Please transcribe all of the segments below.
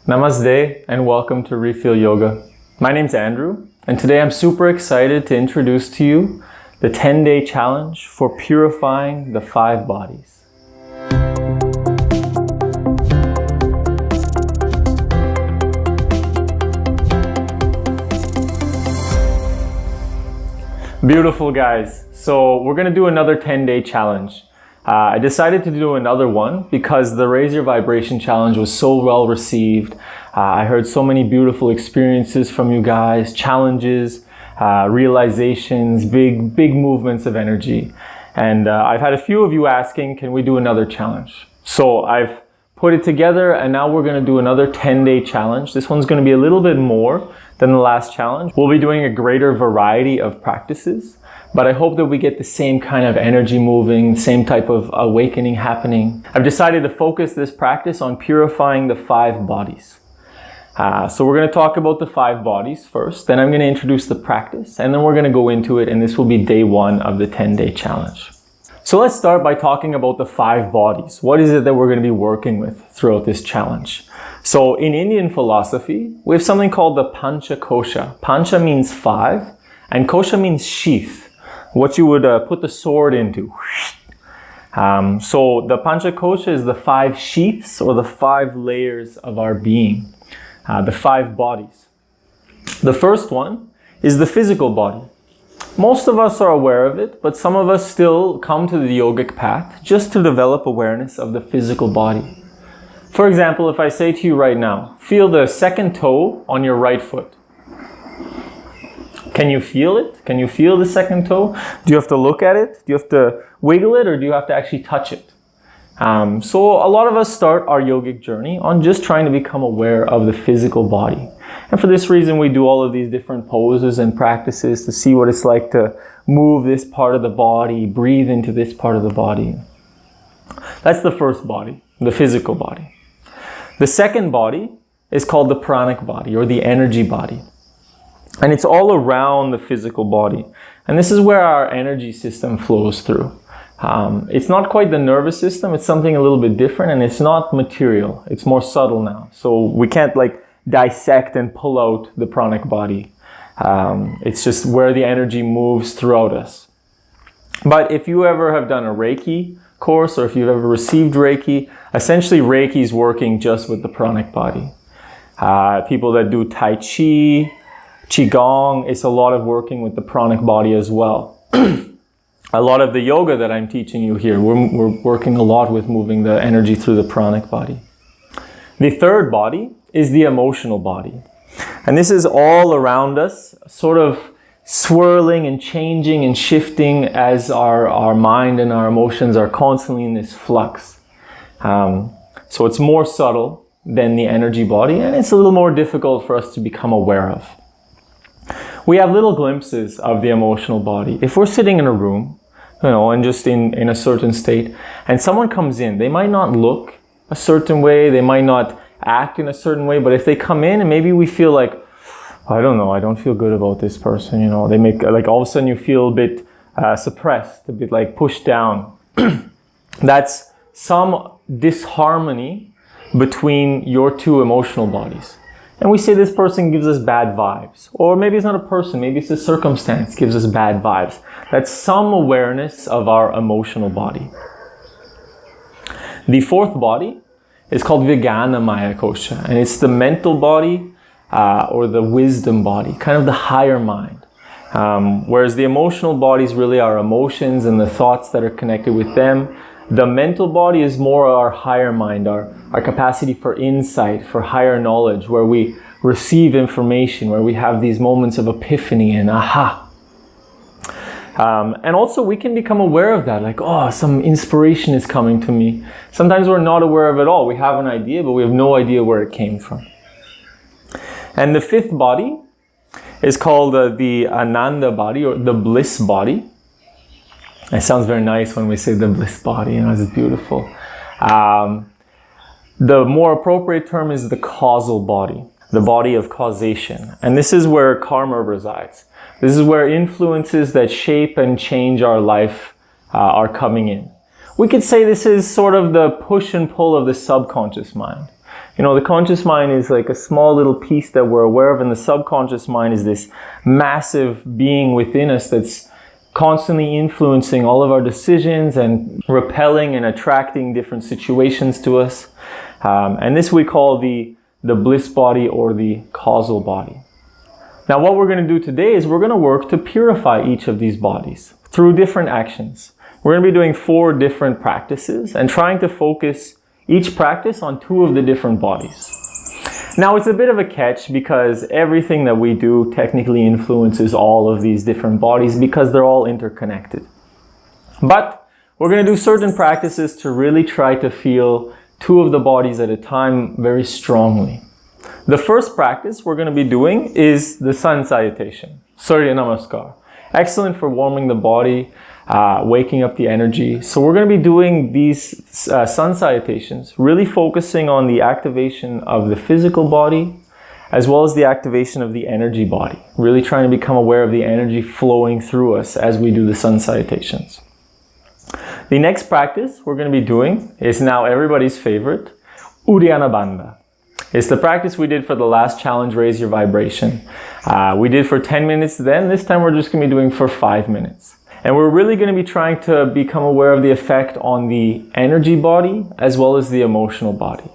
Namaste and welcome to Refeel Yoga. My name's Andrew and today I'm super excited to introduce to you the 10-day challenge for purifying the 5 bodies. Beautiful guys. So we're going to do another 10-day challenge. I decided to do another one because the Raise Your Vibration Challenge was so well received. I heard so many beautiful experiences from you guys, challenges, realizations, big movements of energy. And I've had a few of you asking, can we do another challenge? So I've put it together and now we're going to do another 10-day challenge. This one's going to be a little bit more than the last challenge. We'll be doing a greater variety of practices. But I hope that we get the same kind of energy moving, same type of awakening happening. I've decided to focus this practice on purifying the 5 bodies. So we're going to talk about the 5 bodies first, then I'm going to introduce the practice, and then we're going to go into it, and this will be day 1 of the 10-day challenge. So let's start by talking about the 5 bodies. What is it that we're going to be working with throughout this challenge? So in Indian philosophy, we have something called the Panchakosha. Pancha means 5, and kosha means sheath. What you would put the sword into. So the Panchakosha is the 5 sheaths or the 5 layers of our being, the 5 bodies. The first one is the physical body. Most of us are aware of it, but some of us still come to the yogic path just to develop awareness of the physical body. For example, if I say to you right now, feel the second toe on your right foot. Can you feel it? Can you feel the second toe? Do you have to look at it? Do you have to wiggle it, or do you have to actually touch it? So a lot of us start our yogic journey on just trying to become aware of the physical body. And for this reason, we do all of these different poses and practices to see what it's like to move this part of the body, breathe into this part of the body. That's the first body, the physical body. The second body is called the pranic body, or the energy body. And it's all around the physical body. And this is where our energy system flows through. It's not quite the nervous system, it's something a little bit different, and it's not material. It's more subtle now. So we can't like dissect and pull out the pranic body. It's just where the energy moves throughout us. But if you ever have done a Reiki course, or if you've ever received Reiki, essentially Reiki is working just with the pranic body. People that do Tai Chi, Qigong, it's a lot of working with the pranic body as well. A lot of the yoga that I'm teaching you here, we're working a lot with moving the energy through the pranic body. The third body is the emotional body. And this is all around us, sort of swirling and changing and shifting as our mind and our emotions are constantly in this flux. So it's more subtle than the energy body, and it's a little more difficult for us to become aware of. We have little glimpses of the emotional body. If we're sitting in a room, and just in a certain state, and someone comes in, they might not look a certain way, they might not act in a certain way, but if they come in and maybe we feel like, I don't know, I don't feel good about this person, they make, like all of a sudden you feel a bit suppressed, a bit like pushed down. That's some disharmony between your 2 emotional bodies. And we say this person gives us bad vibes. Or maybe it's not a person, maybe it's a circumstance gives us bad vibes. That's some awareness of our emotional body. The 4th body is called Vijnanamaya Kosha. And it's the mental body or the wisdom body, kind of the higher mind. Whereas the emotional body is really our emotions and the thoughts that are connected with them. The mental body is more our higher mind, our capacity for insight, for higher knowledge, where we receive information, where we have these moments of epiphany and aha. And also we can become aware of that, like, oh, some inspiration is coming to me. Sometimes we're not aware of it all. We have an idea, but we have no idea where it came from. And the 5th body is called the Ananda body, or the bliss body. It sounds very nice when we say the bliss body, it's beautiful. The more appropriate term is the causal body, the body of causation. And this is where karma resides. This is where influences that shape and change our life are coming in. We could say this is sort of the push and pull of the subconscious mind. You know, the conscious mind is like a small little piece that we're aware of, and the subconscious mind is this massive being within us that's constantly influencing all of our decisions and repelling and attracting different situations to us. And this we call the bliss body or the causal body. Now what we're going to do today is we're going to work to purify each of these bodies through different actions. We're going to be doing 4 different practices and trying to focus each practice on 2 of the different bodies. Now it's a bit of a catch because everything that we do technically influences all of these different bodies because they're all interconnected. But we're going to do certain practices to really try to feel 2 of the bodies at a time very strongly. The first practice we're going to be doing is the sun salutation, Surya Namaskar. Excellent for warming the body, waking up the energy. So we're going to be doing these sun salutations, really focusing on the activation of the physical body, as well as the activation of the energy body. Really trying to become aware of the energy flowing through us as we do the sun salutations. The next practice we're going to be doing is now everybody's favorite, Uddiyana Bandha. It's the practice we did for the last challenge, Raise Your Vibration. We did for 10 minutes then. This time we're just going to be doing for 5 minutes. And we're really going to be trying to become aware of the effect on the energy body as well as the emotional body.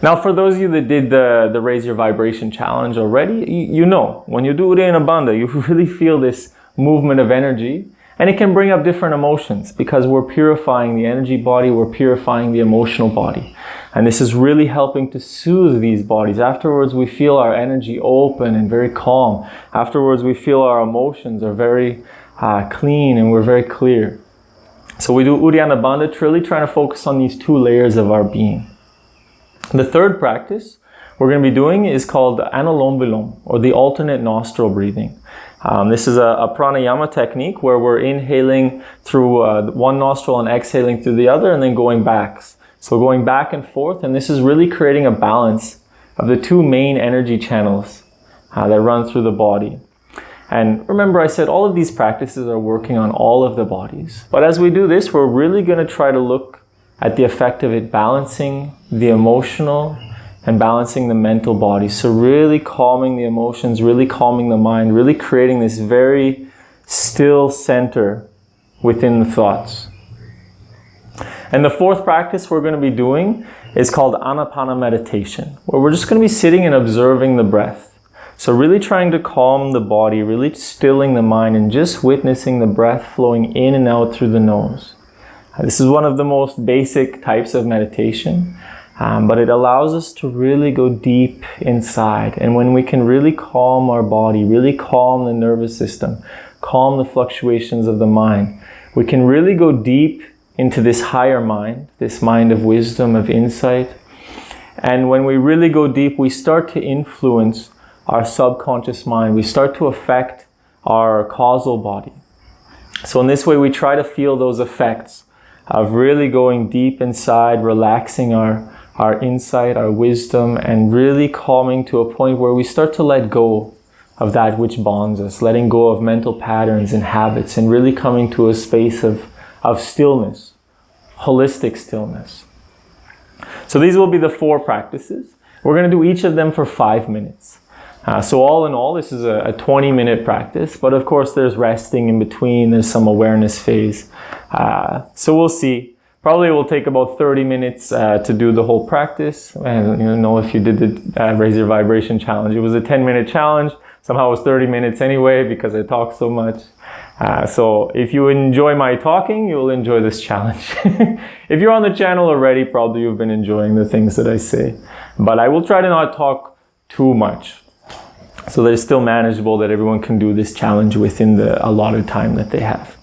Now for those of you that did the Raise Your Vibration challenge already, you know, when you do Uddiyana Bandha, you really feel this movement of energy. And it can bring up different emotions because we're purifying the energy body, we're purifying the emotional body. And this is really helping to soothe these bodies. Afterwards, we feel our energy open and very calm. Afterwards, we feel our emotions are very clean and we're very clear. So we do Uddiyana Bandha, really trying to focus on these 2 layers of our being. The third practice we're going to be doing is called Anulom Vilom, or the alternate nostril breathing. This is a pranayama technique where we're inhaling through one nostril and exhaling through the other and then going back. So going back and forth, and this is really creating a balance of the 2 main energy channels that run through the body. And remember I said all of these practices are working on all of the bodies. But as we do this, we're really going to try to look at the effect of it balancing the emotional and balancing the mental body. So really calming the emotions, really calming the mind, really creating this very still center within the thoughts. And the 4th practice we're going to be doing is called Anapana meditation, where we're just going to be sitting and observing the breath. So really trying to calm the body, really stilling the mind and just witnessing the breath flowing in and out through the nose. This is one of the most basic types of meditation. But it allows us to really go deep inside. And when we can really calm our body, really calm the nervous system, calm the fluctuations of the mind, we can really go deep into this higher mind, this mind of wisdom, of insight. And when we really go deep, we start to influence our subconscious mind. We start to affect our causal body. So in this way, we try to feel those effects of really going deep inside, relaxing our insight, our wisdom, and really calming to a point where we start to let go of that which bonds us, letting go of mental patterns and habits, and really coming to a space of stillness, holistic stillness. So these will be the 4 practices. We're going to do each of them for 5 minutes. So all in all, this is a 20-minute practice, but of course there's resting in between, there's some awareness phase. So we'll see. Probably will take about 30 minutes to do the whole practice. And you know, if you did the Raise Your Vibration challenge, it was a 10-minute challenge. Somehow it was 30 minutes anyway because I talk so much. So if you enjoy my talking, you'll enjoy this challenge. If you're on the channel already, probably you've been enjoying the things that I say. But I will try to not talk too much so that it's still manageable, that everyone can do this challenge within the allotted time that they have.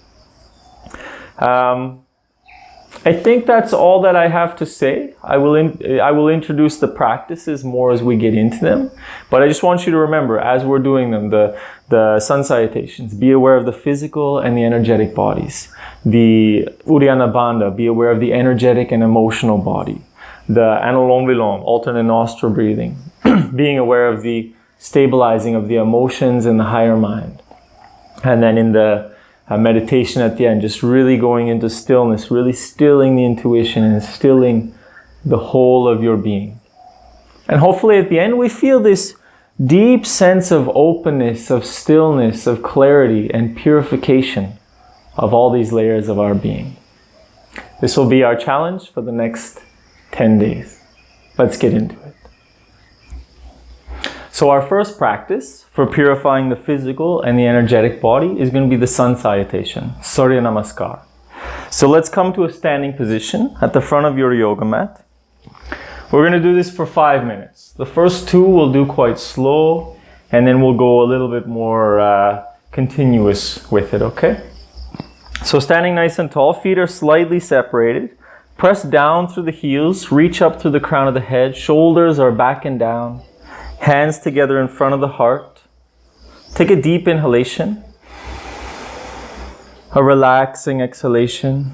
I think that's all that I have to say. I will introduce the practices more as we get into them. But I just want you to remember, as we're doing them, the sun salutations, be aware of the physical and the energetic bodies. The Uddiyana Bandha, be aware of the energetic and emotional body. The Anulom Vilom, alternate nostril breathing, being aware of the stabilizing of the emotions and the higher mind. And then in the meditation at the end, just really going into stillness, really stilling the intuition and stilling the whole of your being. And hopefully at the end we feel this deep sense of openness, of stillness, of clarity and purification of all these layers of our being. This will be our challenge for the next 10 days. Let's get into it. So our first practice for purifying the physical and the energetic body is going to be the sun salutation, Surya Namaskar. So let's come to a standing position at the front of your yoga mat. We're going to do this for 5 minutes. The first 2 we'll do quite slow, and then we'll go a little bit more continuous with it, okay? So standing nice and tall, feet are slightly separated. Press down through the heels, reach up through the crown of the head, shoulders are back and down, hands together in front of the heart. Take a deep inhalation, a relaxing exhalation.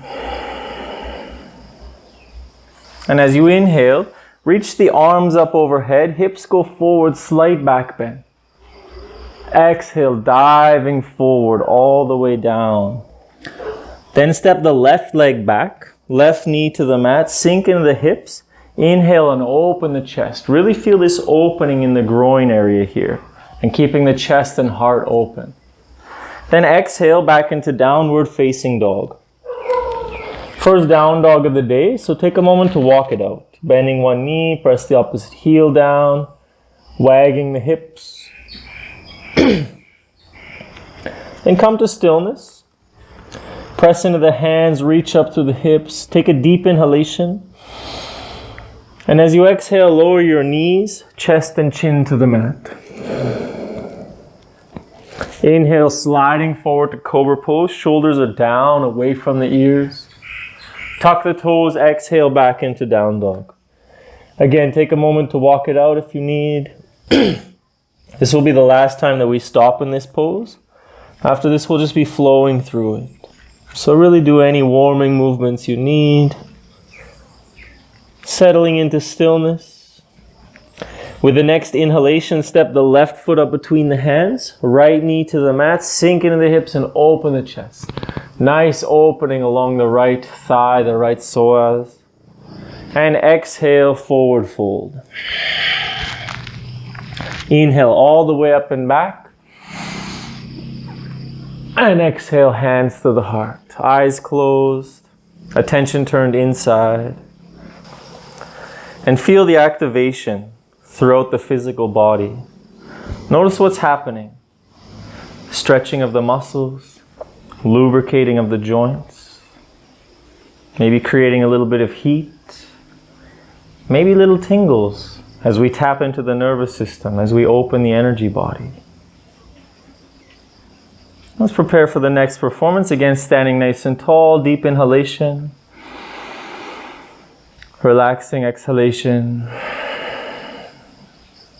And as you inhale, reach the arms up overhead, hips go forward, slight back bend. Exhale, diving forward all the way down. Then step the left leg back, left knee to the mat, sink into the hips. Inhale and open the chest. Really feel this opening in the groin area here and keeping the chest and heart open. Then exhale back into downward facing dog. First down dog of the day, so take a moment to walk it out. Bending one knee, press the opposite heel down, wagging the hips. Then come to stillness. Press into the hands, reach up through the hips. Take a deep inhalation. And as you exhale, lower your knees, chest and chin to the mat. Inhale, sliding forward to cobra pose. Shoulders are down, away from the ears. Tuck the toes, exhale back into down dog. Again, take a moment to walk it out if you need. This will be the last time that we stop in this pose. After this, we'll just be flowing through it. So really do any warming movements you need. Settling into stillness. With the next inhalation, step the left foot up between the hands, right knee to the mat, sink into the hips and open the chest. Nice opening along the right thigh, the right psoas. And exhale, forward fold. Inhale all the way up and back. And exhale, hands to the heart. Eyes closed, attention turned inside. And feel the activation throughout the physical body. Notice what's happening. Stretching of the muscles, lubricating of the joints, maybe creating a little bit of heat, maybe little tingles as we tap into the nervous system, as we open the energy body. Let's prepare for the next performance. Again, standing nice and tall, deep inhalation. Relaxing exhalation.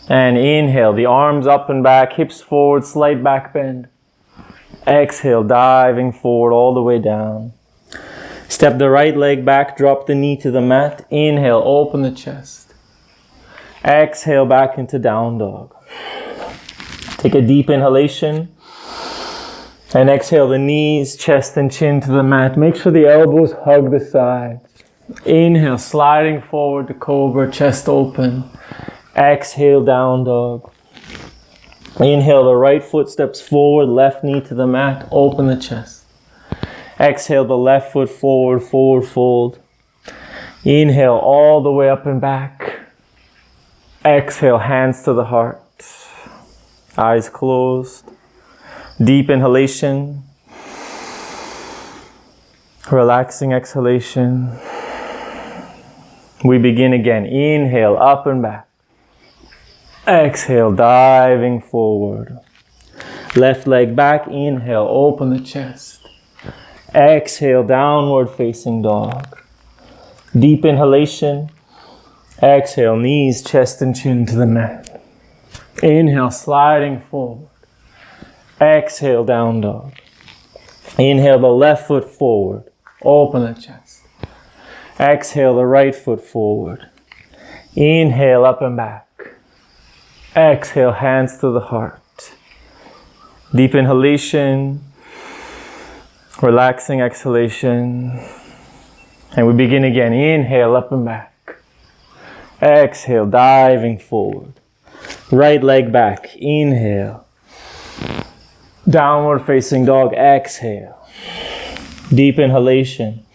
And inhale, the arms up and back, hips forward, slight back bend. Exhale, diving forward all the way down. Step the right leg back, drop the knee to the mat. Inhale, open the chest. Exhale, back into down dog. Take a deep inhalation. And exhale the knees, chest and chin to the mat. Make sure the elbows hug the sides. Inhale, sliding forward to cobra, chest open. Exhale, down dog. Inhale, the right foot steps forward, left knee to the mat, open the chest. Exhale, the left foot forward, forward fold. Inhale, all the way up and back. Exhale, hands to the heart. Eyes closed. Deep inhalation, relaxing exhalation. We begin again. Inhale, up and back. Exhale, diving forward. Left leg back, inhale, open the chest. Exhale, downward facing dog. Deep inhalation. Exhale, knees, chest and chin to the mat. Inhale, sliding forward. Exhale, down dog. Inhale the left foot forward. Open the chest. Exhale the right foot forward. Inhale up and back. Exhale, hands to the heart. Deep inhalation. Relaxing exhalation. And we begin again. Inhale up and back. Exhale, diving forward. Right leg back, inhale. Downward facing dog, exhale. Deep inhalation.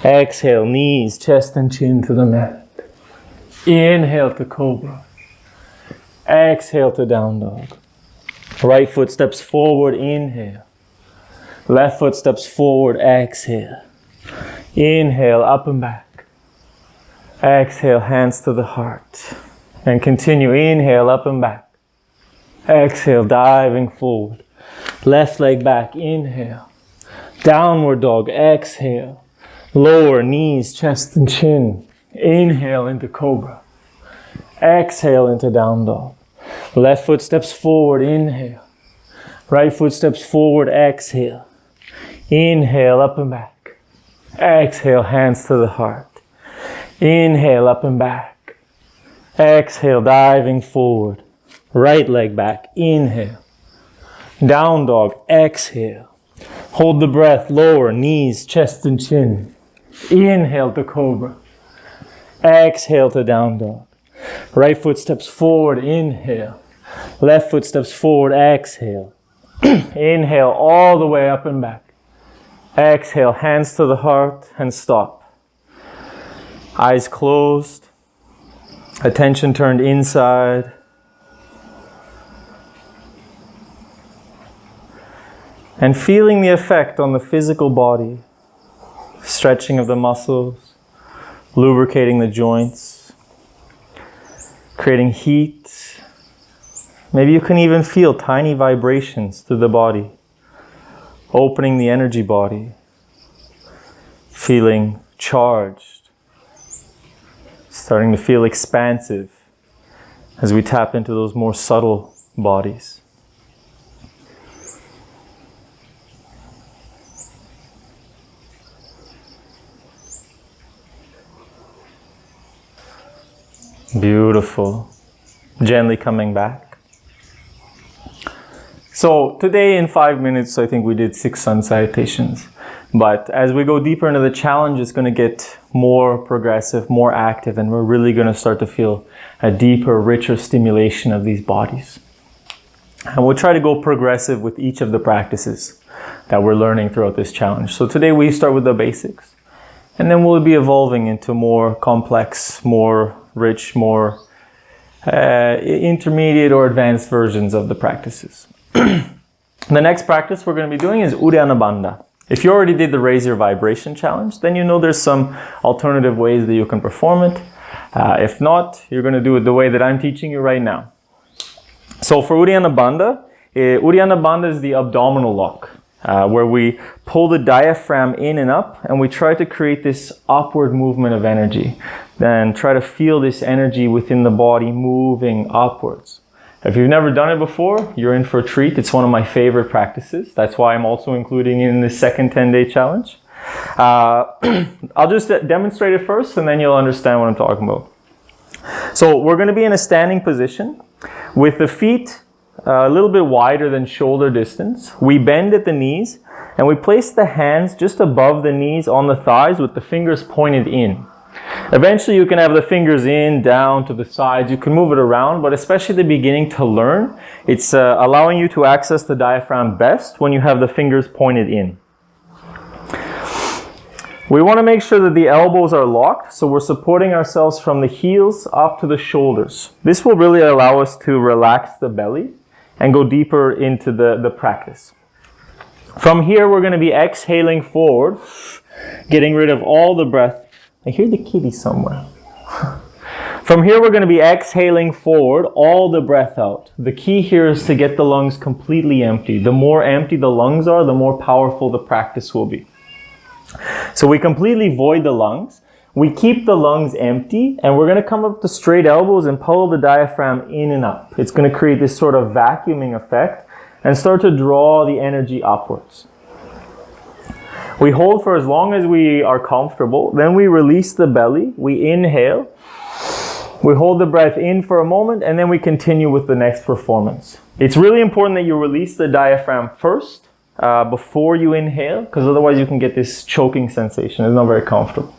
Exhale, knees, chest and chin to the mat. Inhale to cobra. Exhale to down dog. Right foot steps forward, inhale. Left foot steps forward, exhale. Inhale, up and back. Exhale, hands to the heart. And continue, inhale, up and back. Exhale, diving forward. Left leg back, inhale. Downward dog, exhale. Lower knees, chest and chin. Inhale into cobra. Exhale into down dog. Left foot steps forward, inhale. Right foot steps forward, exhale. Inhale, up and back. Exhale, hands to the heart. Inhale, up and back. Exhale, diving forward. Right leg back, inhale. Down dog, exhale. Hold the breath, lower knees, chest and chin. Inhale to cobra. Exhale to down dog. Right foot steps forward, inhale. Left foot steps forward, exhale. Inhale all the way up and back. Exhale, hands to the heart and stop. Eyes closed. Attention turned inside. And feeling the effect on the physical body. Stretching of the muscles. Lubricating the joints. Creating heat. Maybe you can even feel tiny vibrations through the body. Opening the energy body. Feeling charged. Starting to feel expansive as we tap into those more subtle bodies. Beautiful. Gently coming back. So today in 5 minutes, I think we did 6 sun salutations. But as we go deeper into the challenge, it's going to get more progressive, more active, and we're really going to start to feel a deeper, richer stimulation of these bodies. And we'll try to go progressive with each of the practices that we're learning throughout this challenge. So today we start with the basics, and then we'll be evolving into more complex, more rich, more intermediate or advanced versions of the practices. The next practice we're going to be doing is Uddiyana Bandha. If you already did the Raise Your Vibration challenge, then you know there's some alternative ways that you can perform it. If not, you're going to do it the way that I'm teaching you right now. So for Uddiyana Bandha is the abdominal lock, where we pull the diaphragm in and up, and we try to create this upward movement of energy. Then try to feel this energy within the body moving upwards. If you've never done it before, you're in for a treat. It's one of my favorite practices. That's why I'm also including it in the second 10-day challenge. I'll just demonstrate it first, and then you'll understand what I'm talking about. So we're going to be in a standing position with the feet a little bit wider than shoulder distance. We bend at the knees, and we place the hands just above the knees on the thighs with the fingers pointed in. Eventually you can have the fingers in, down, to the sides. You can move it around, but especially at the beginning to learn, it's allowing you to access the diaphragm best when you have the fingers pointed in. We want to make sure that the elbows are locked, so we're supporting ourselves from the heels up to the shoulders. This will really allow us to relax the belly and go deeper into the practice. From here, we're going to be exhaling forward, getting rid of all the breath. I hear the kitty somewhere. From here, we're going to be exhaling forward, all the breath out. The key here is to get the lungs completely empty. The more empty the lungs are, the more powerful the practice will be. So we completely void the lungs. We keep the lungs empty, and we're going to come up to straight elbows and pull the diaphragm in and up. It's going to create this sort of vacuuming effect and start to draw the energy upwards. We hold for as long as we are comfortable. Then we release the belly. We inhale. We hold the breath in for a moment, and then we continue with the next performance. It's really important that you release the diaphragm first before you inhale, because otherwise you can get this choking sensation. It's not very comfortable.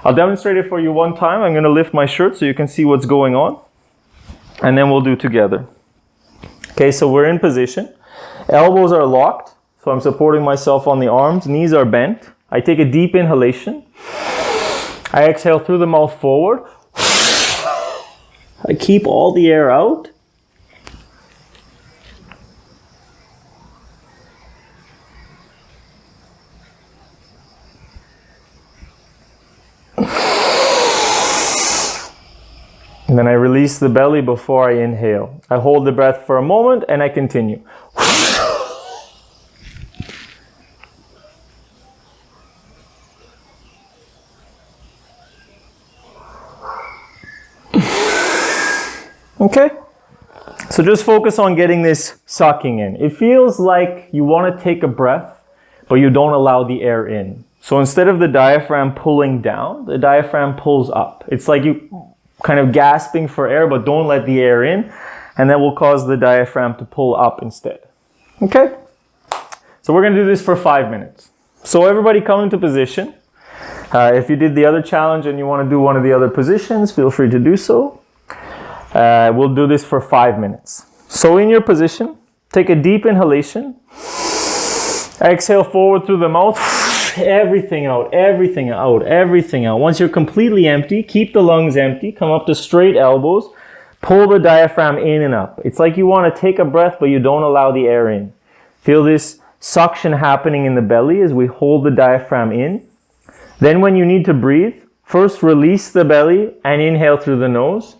I'll demonstrate it for you one time. I'm going to lift my shirt so you can see what's going on. And then we'll do together. Okay, so we're in position. Elbows are locked. So I'm supporting myself on the arms. Knees are bent. I take a deep inhalation. I exhale through the mouth forward. I keep all the air out. And then I release the belly before I inhale. I hold the breath for a moment and I continue. Okay? So just focus on getting this sucking in. It feels like you want to take a breath, but you don't allow the air in. So instead of the diaphragm pulling down, the diaphragm pulls up. It's like you kind of gasping for air, but don't let the air in, and that will cause the diaphragm to pull up instead. Okay? So we're going to do this for 5 minutes. So everybody come into position. If you did the other challenge and you want to do one of the other positions, feel free to do so. We'll do this for 5 minutes. So in your position, take a deep inhalation. Exhale forward through the mouth. Everything out, everything out, everything out. Once you're completely empty, keep the lungs empty. Come up to straight elbows. Pull the diaphragm in and up. It's like you want to take a breath, but you don't allow the air in. Feel this suction happening in the belly as we hold the diaphragm in. Then when you need to breathe, first release the belly and inhale through the nose.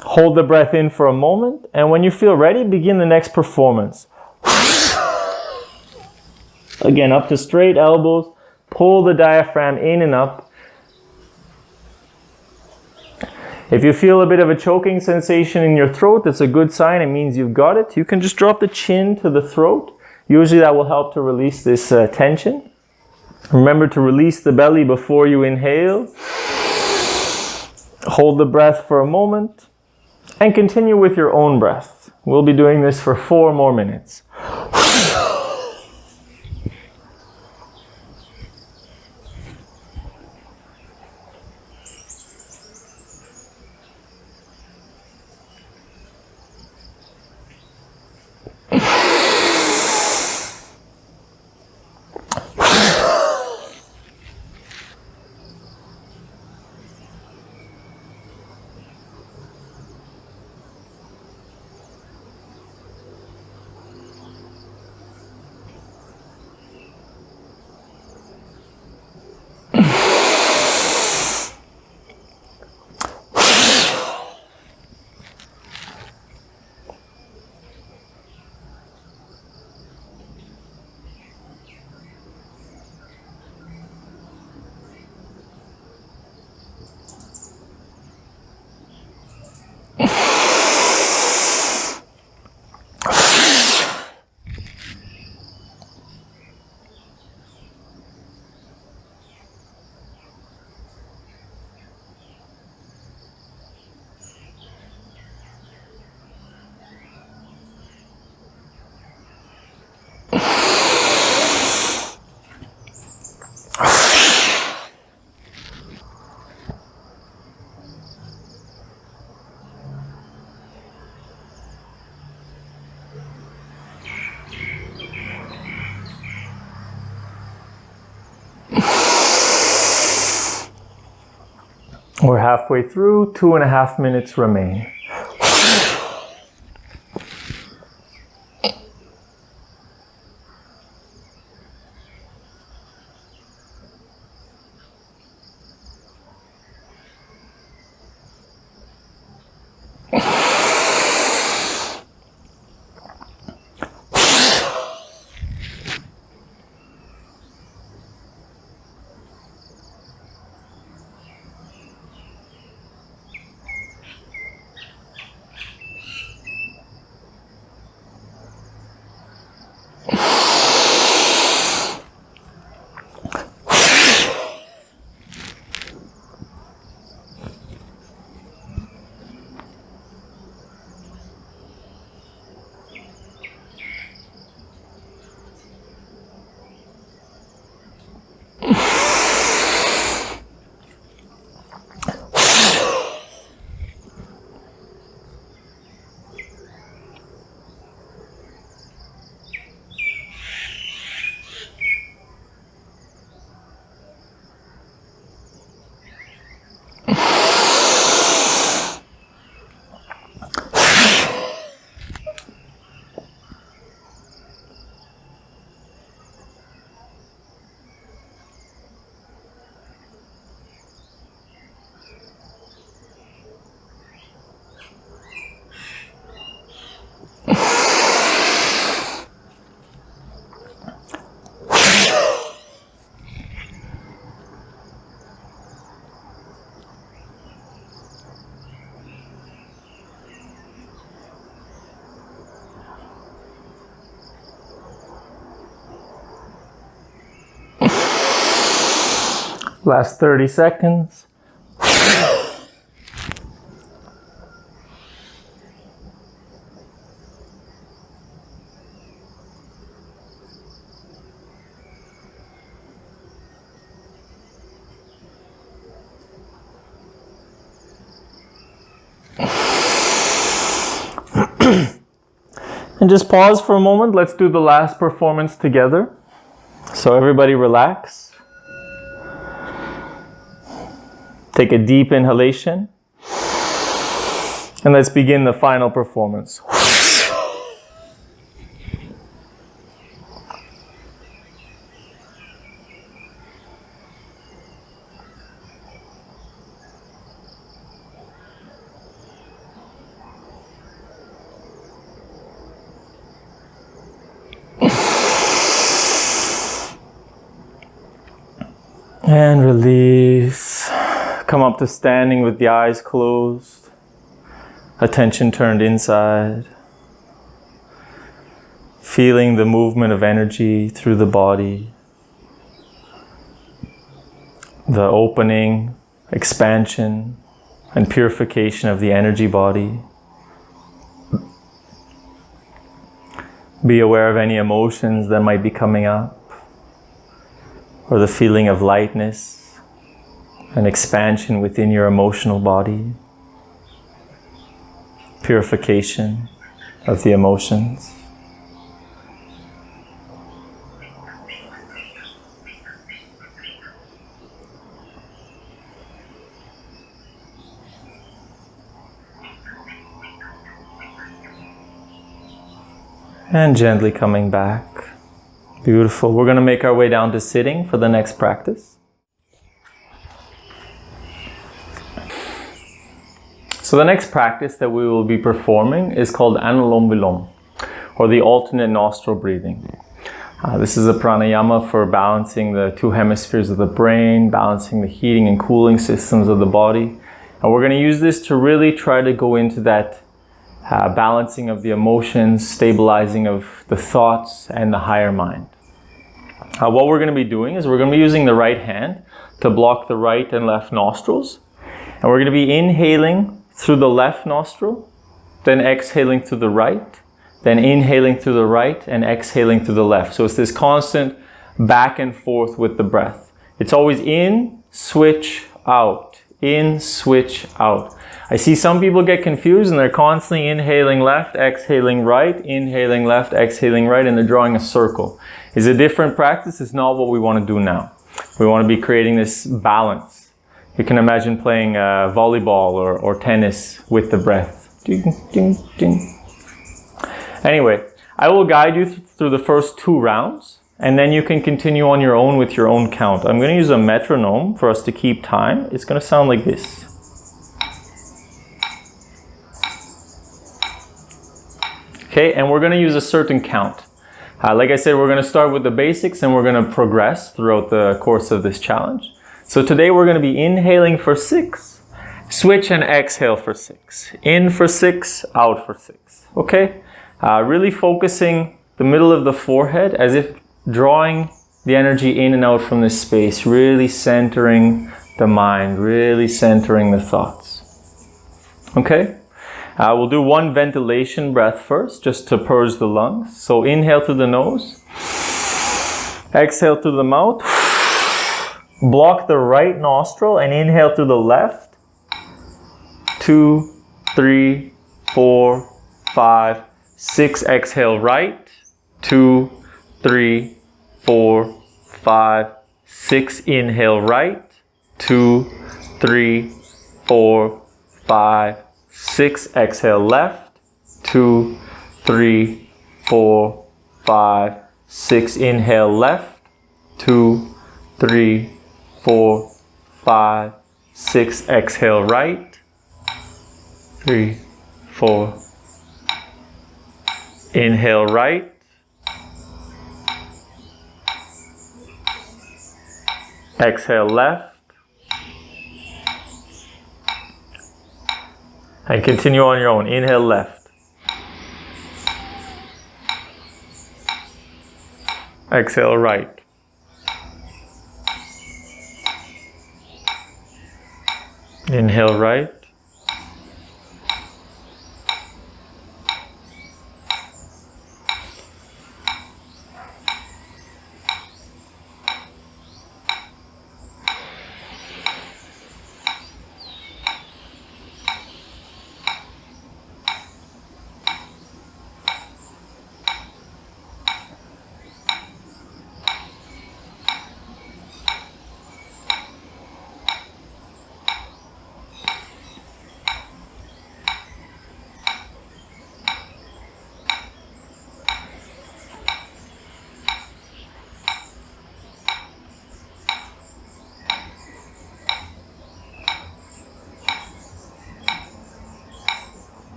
Hold the breath in for a moment, and when you feel ready, begin the next performance. Again, up to straight elbows, pull the diaphragm in and up. If you feel a bit of a choking sensation in your throat, that's a good sign. It means you've got it. You can just drop the chin to the throat. Usually that will help to release this tension. Remember to release the belly before you inhale. Hold the breath for a moment and continue with your own breath. We'll be doing this for 4 more minutes. We're halfway through, 2.5 minutes remain. Last 30 seconds. And just pause for a moment. Let's do the last performance together. So everybody relax. Take a deep inhalation. And let's begin the final performance. And release. Come up to standing with the eyes closed. Attention turned inside. Feeling the movement of energy through the body. The opening, expansion, and purification of the energy body. Be aware of any emotions that might be coming up, or the feeling of lightness and expansion within your emotional body. Purification of the emotions. And gently coming back. Beautiful. We're going to make our way down to sitting for the next practice. So the next practice that we will be performing is called Anulom Vilom, or the alternate nostril breathing. This is a pranayama for balancing the two hemispheres of the brain, balancing the heating and cooling systems of the body. And we're going to use this to really try to go into that balancing of the emotions, stabilizing of the thoughts, and the higher mind. What we're going to be doing is we're going to be using the right hand to block the right and left nostrils. And we're going to be inhaling through the left nostril, then exhaling through the right, then inhaling through the right and exhaling through the left. So it's this constant back and forth with the breath. It's always in, switch, out, in, switch, out. I see some people get confused and they're constantly inhaling left, exhaling right, inhaling left, exhaling right, and they're drawing a circle. It's a different practice. It's not what we want to do now. We want to be creating this balance. You can imagine playing volleyball or tennis with the breath. Ding, ding, ding. Anyway, I will guide you through the first 2 rounds, and then you can continue on your own with your own count. I'm going to use a metronome for us to keep time. It's going to sound like this. Okay, and we're going to use a certain count. Like I said, we're going to start with the basics and we're going to progress throughout the course of this challenge. So today we're going to be inhaling for 6, switch and exhale for 6. In for 6, out for 6. Okay? Really focusing the middle of the forehead as if drawing the energy in and out from this space, really centering the mind, really centering the thoughts. Okay? We'll do 1 ventilation breath first, just to purge the lungs. So inhale through the nose, exhale through the mouth, block the right nostril and inhale through the left. 2, 3, 4, 5, 6, exhale right. 2, 3, 4, 5, 6, inhale right. 2, 3, 4, 5, 6, exhale left. 2, 3, 4, 5, 6, inhale left. 2, 3, 4, 5, 6, exhale right. 3, 4, inhale right. Exhale left. And continue on your own. Inhale left. Exhale right. Inhale right.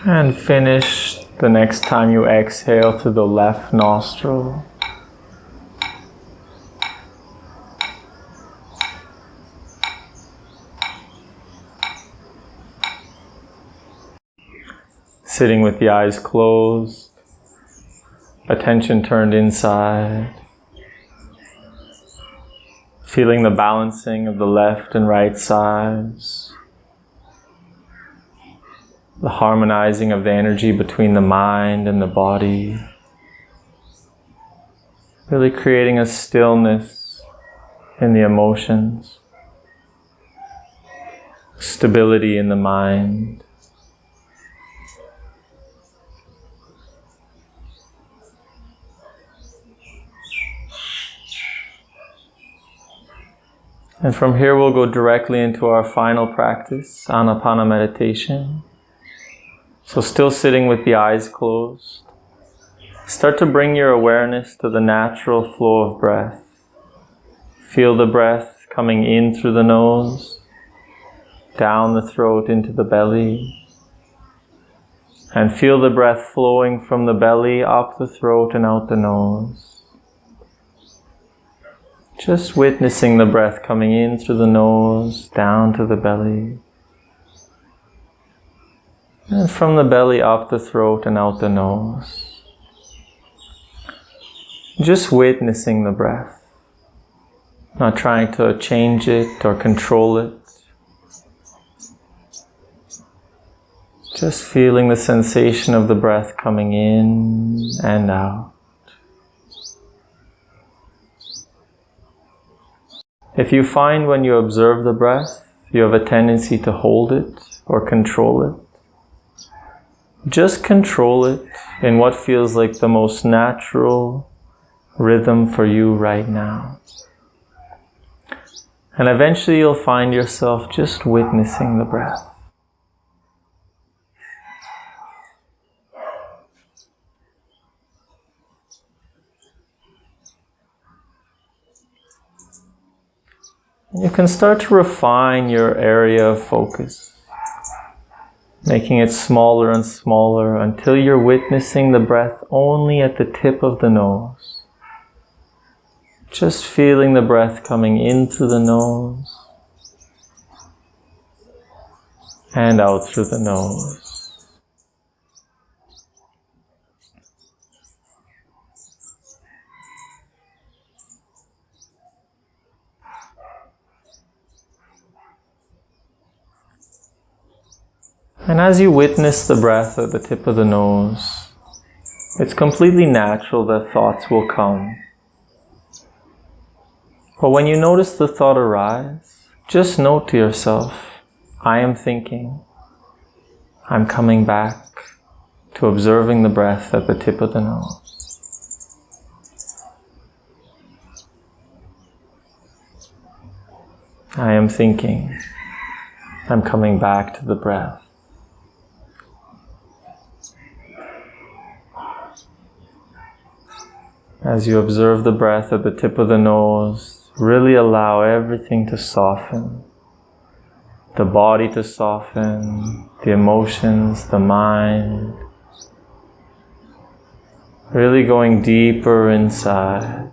And finish the next time you exhale through the left nostril. Sitting with the eyes closed, attention turned inside. Feeling the balancing of the left and right sides. The harmonizing of the energy between the mind and the body. Really creating a stillness in the emotions. Stability in the mind. And from here we'll go directly into our final practice, Anapana meditation. So still sitting with the eyes closed, start to bring your awareness to the natural flow of breath. Feel the breath coming in through the nose, down the throat into the belly, And feel the breath flowing from the belly, up the throat and out the nose. Just witnessing the breath coming in through the nose, down to the belly. And from the belly, up the throat and out the nose. Just witnessing the breath. Not trying to change it or control it. Just feeling the sensation of the breath coming in and out. If you find when you observe the breath, you have a tendency to hold it or control it, just control it in what feels like the most natural rhythm for you right now. And eventually you'll find yourself just witnessing the breath. You can start to refine your area of focus, making it smaller and smaller until you're witnessing the breath only at the tip of the nose. Just feeling the breath coming in through the nose and out through the nose. And as you witness the breath at the tip of the nose, it's completely natural that thoughts will come. But when you notice the thought arise, just note to yourself, I am thinking. I'm coming back to observing the breath at the tip of the nose. I am thinking. I'm coming back to the breath. As you observe the breath at the tip of the nose, really allow everything to soften. The body to soften, the emotions, the mind. Really going deeper inside.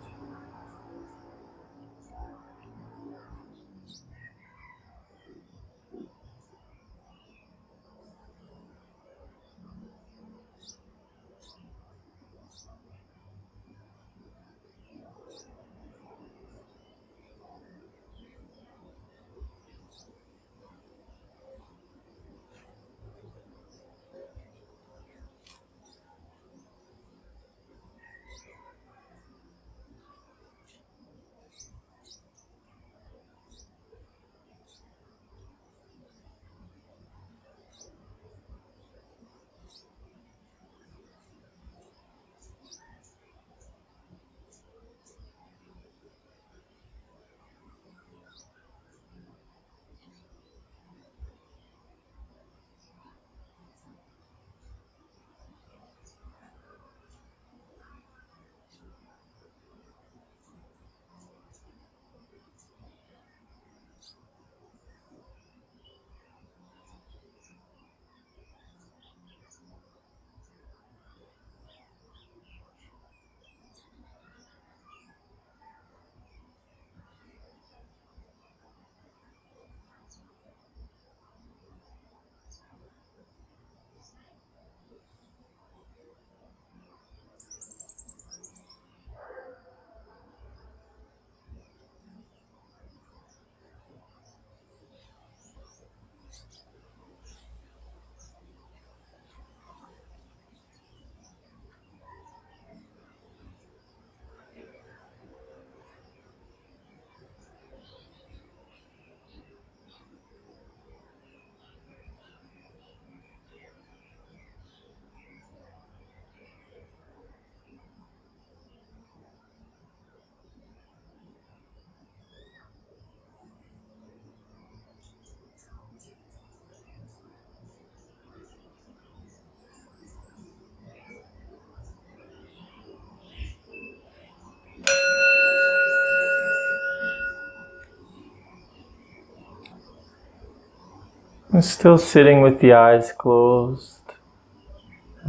And still sitting with the eyes closed.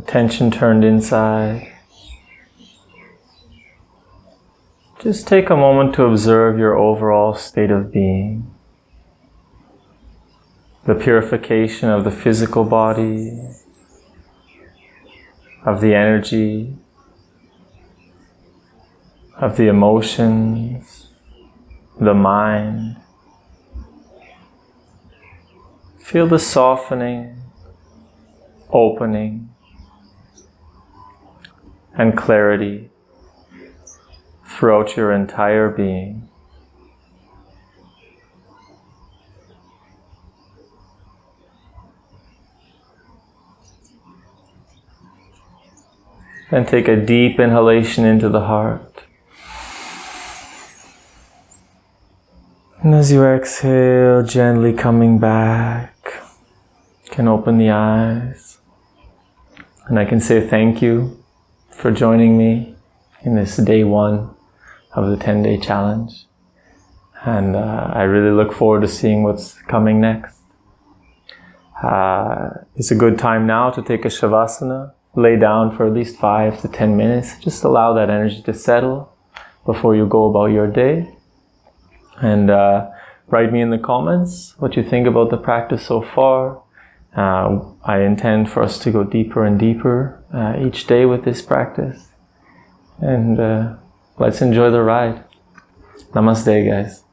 attention turned inside. Just take a moment to observe your overall state of being. The purification of the physical body, of the energy, of the emotions, the mind. Feel the softening, opening, and clarity throughout your entire being. Then take a deep inhalation into the heart. And as you exhale, gently coming back, you can open the eyes. And I can say thank you for joining me in this day 1 of the 10-day challenge. And I really look forward to seeing what's coming next. It's a good time now to take a Shavasana. Lay down for at least 5 to 10 minutes. Just allow that energy to settle before you go about your day. And write me in the comments what you think about the practice so far. I intend for us to go deeper and deeper each day with this practice. And let's enjoy the ride. Namaste, guys.